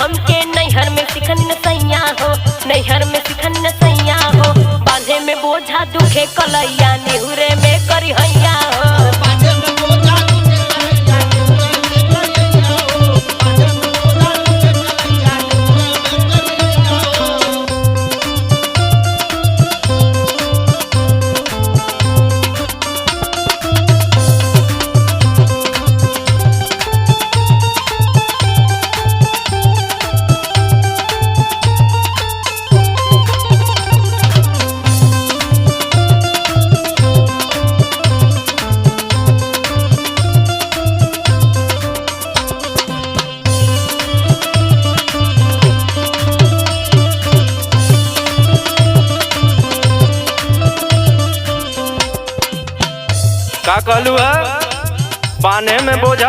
हमके नैहर में सिखन सैया हो, नैहर में सिखन सैया हो। बांधे में बोझा दुखे कलैया, निहुरे में करी हैया हो। का कहलू है? बांधे में बोझा